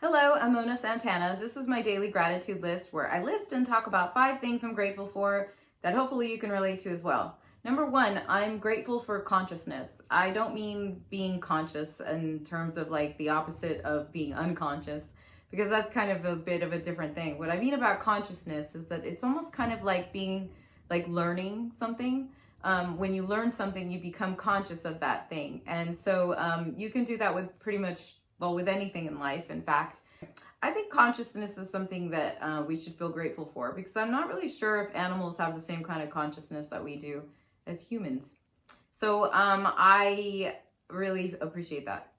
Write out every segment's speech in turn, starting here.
Hello, I'm Mona Santana. This is my daily gratitude list where I list and talk about 5 things I'm grateful for that hopefully you can relate to as well. Number 1, I'm grateful for consciousness. I don't mean being conscious in terms of like the opposite of being unconscious, because that's kind of a bit of a different thing. What I mean about consciousness is that it's almost kind of like being like learning something. When you learn something, you become conscious of that thing. And so you can do that with pretty much, well, with anything in life, in fact. I think consciousness is something that we should feel grateful for, because I'm not really sure if animals have the same kind of consciousness that we do as humans. So I really appreciate that.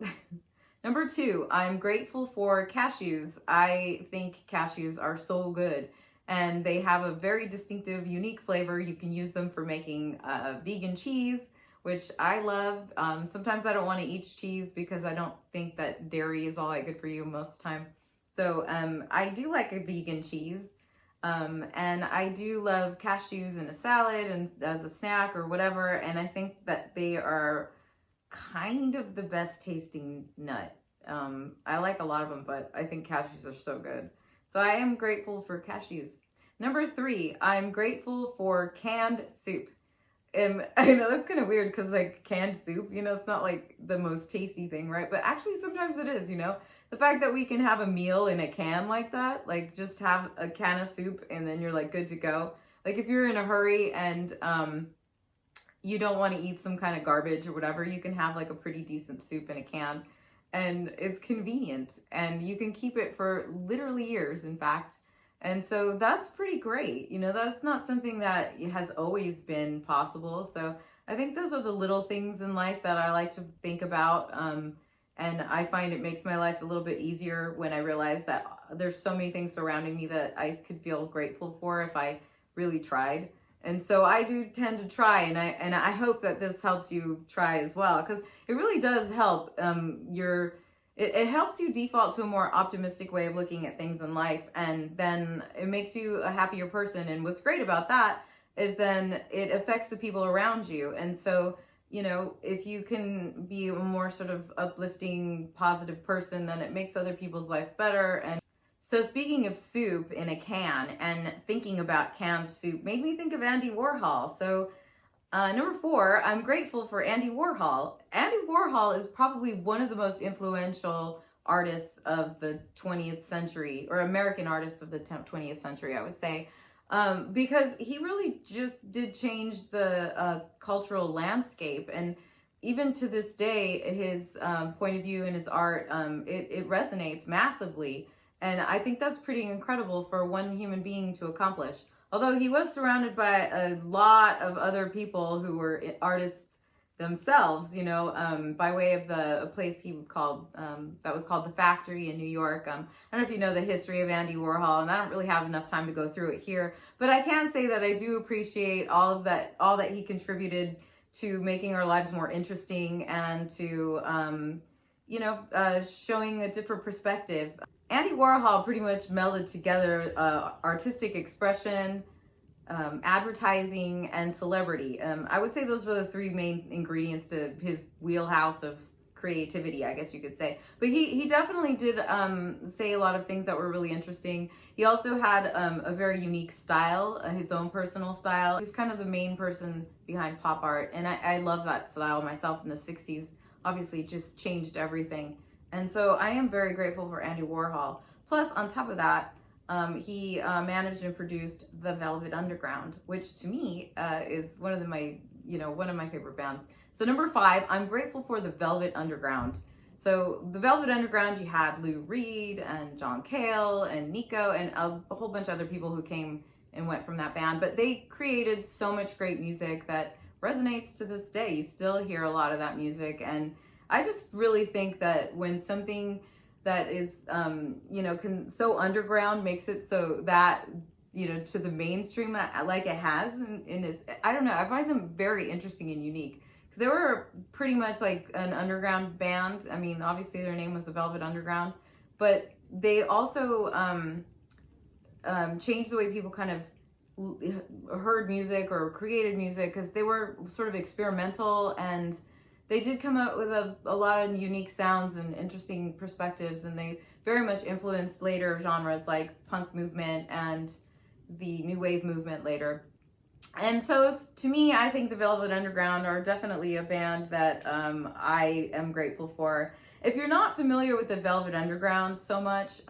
Number 2, I'm grateful for cashews. I think cashews are so good, and they have a very distinctive, unique flavor. You can use them for making vegan cheese, which I love. Sometimes I don't want to eat cheese because I don't think that dairy is all that good for you most of the time. So I do like a vegan cheese. And I do love cashews in a salad and as a snack or whatever. And I think that they are kind of the best tasting nut. I like a lot of them, but I think cashews are so good. So I am grateful for cashews. Number 3, I'm grateful for canned soup. And I know that's kind of weird because like canned soup, it's not like the most tasty thing, right? But actually sometimes it is, The fact that we can have a meal in a can like that, like just have a can of soup and then you're like good to go. Like if you're in a hurry and you don't want to eat some kind of garbage or whatever, you can have like a pretty decent soup in a can, and it's convenient and you can keep it for literally years, in fact. And so that's pretty great. That's not something that has always been possible. So I think those are the little things in life that I like to think about. And I find it makes my life a little bit easier when I realize that there's so many things surrounding me that I could feel grateful for if I really tried. And so I do tend to try, and I hope that this helps you try as well, because it really does help. It helps you default to a more optimistic way of looking at things in life, and then it makes you a happier person. And what's great about that is then it affects the people around you. And so, if you can be a more sort of uplifting, positive person, then it makes other people's life better. And so speaking of soup in a can and thinking about canned soup made me think of Andy Warhol. So number 4, I'm grateful for Andy Warhol. Andy Warhol is probably one of the most influential artists of the 20th century, or American artists of the 20th century, I would say, because he really just did change the cultural landscape. And even to this day, his point of view and his art, it resonates massively. And I think that's pretty incredible for one human being to accomplish. Although he was surrounded by a lot of other people who were artists themselves, by way of a place he called, that was called The Factory in New York. I don't know if you know the history of Andy Warhol, and I don't really have enough time to go through it here, but I can say that I do appreciate all that he contributed to making our lives more interesting and to, showing a different perspective. Andy Warhol pretty much melded together artistic expression, advertising, and celebrity. I would say those were the 3 main ingredients to his wheelhouse of creativity, I guess you could say. But he definitely did say a lot of things that were really interesting. He also had a very unique style, his own personal style. He's kind of the main person behind pop art, and I love that style myself in the 60s. Obviously, it just changed everything. And so I am very grateful for Andy Warhol. Plus, on top of that, he managed and produced The Velvet Underground, which to me is one of my favorite bands. So number 5, I'm grateful for The Velvet Underground. So The Velvet Underground, you had Lou Reed and John Cale and Nico and a whole bunch of other people who came and went from that band. But they created so much great music that resonates to this day. You still hear a lot of that music, and I just really think that when something that is, so underground makes it so that, to the mainstream that like it has, and it's, I don't know, I find them very interesting and unique, because they were pretty much like an underground band. I mean, obviously their name was the Velvet Underground, but they also changed the way people kind of heard music or created music, because they were sort of experimental, and they did come up with a lot of unique sounds and interesting perspectives, and they very much influenced later genres like punk movement and the new wave movement later. And so to me, I think the Velvet Underground are definitely a band that I am grateful for. If you're not familiar with the Velvet Underground so much,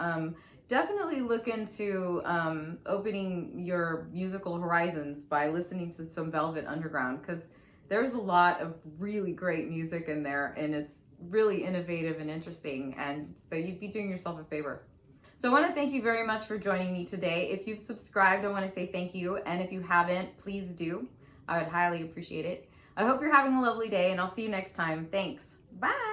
definitely look into opening your musical horizons by listening to some Velvet Underground, because there's a lot of really great music in there, and it's really innovative and interesting, and so you'd be doing yourself a favor. So I want to thank you very much for joining me today. If you've subscribed, I want to say thank you, and if you haven't, please do. I would highly appreciate it. I hope you're having a lovely day, and I'll see you next time. Thanks. Bye.